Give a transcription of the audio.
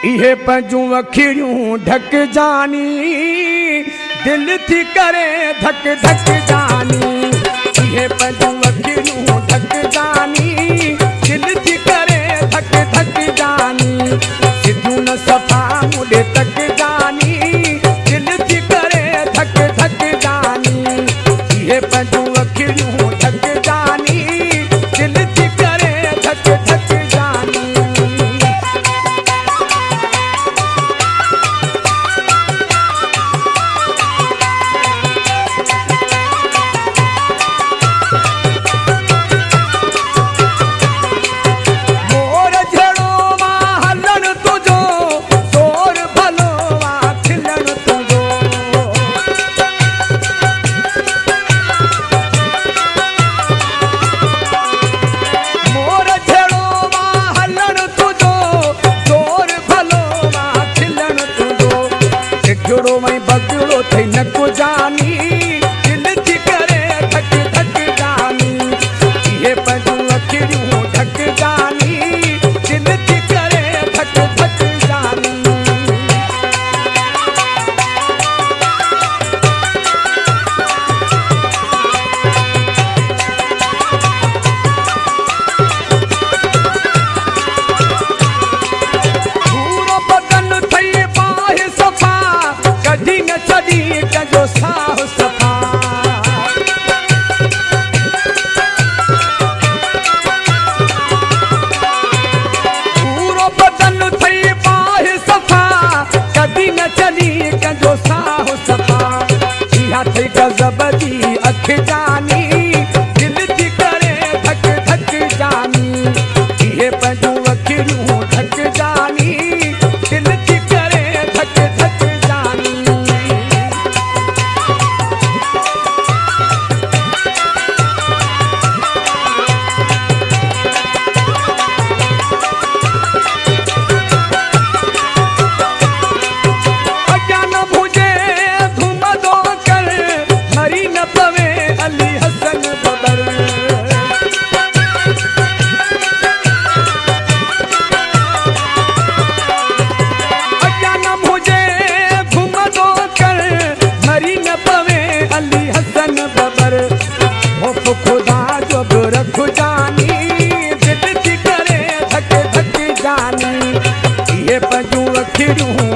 इहे पंजू अखिड़ियूं ढक जानी दिल थी करे धक धक जानी। इहे पंजू अखिड़ियूं ढक जानी दिल थी करे धक धक जानी। सिद्धू न सफा मुड़े तक जानी दिल थी करे धक धक जानी। इहे पंजू अखिड़ियूं ढक जानी दिल थी करे धक धक जानी। जोड़ो में बगड़ो थे न को जानी दिल थी करे धक धक जानी। ये पंजू अखिड़ियूं ढक जानी दिल थी करे धक धक जानी। पूरो बदन थई बाहि सफा कदी न चली कजो साह सफा। पूरो बदन थई बाहि सफा कदी न चली कजो साह सफा। इहा थई गज़ब जी अख जानी दिल थी करे धक धक जानी। इहे पंजू अखिड़ियूं ढक जानी दिल थी करे धक धक जानी। अज्ञान भुजे धूम दो कर मरी न पवे अली हसन बबर। अज्ञान भुजे धूम दो कर मरी न पवे अली हसन बबर। हो खुदा जो रख जानी दिल थी करे धक धक जानी। ये पंजू अखिड़ियूं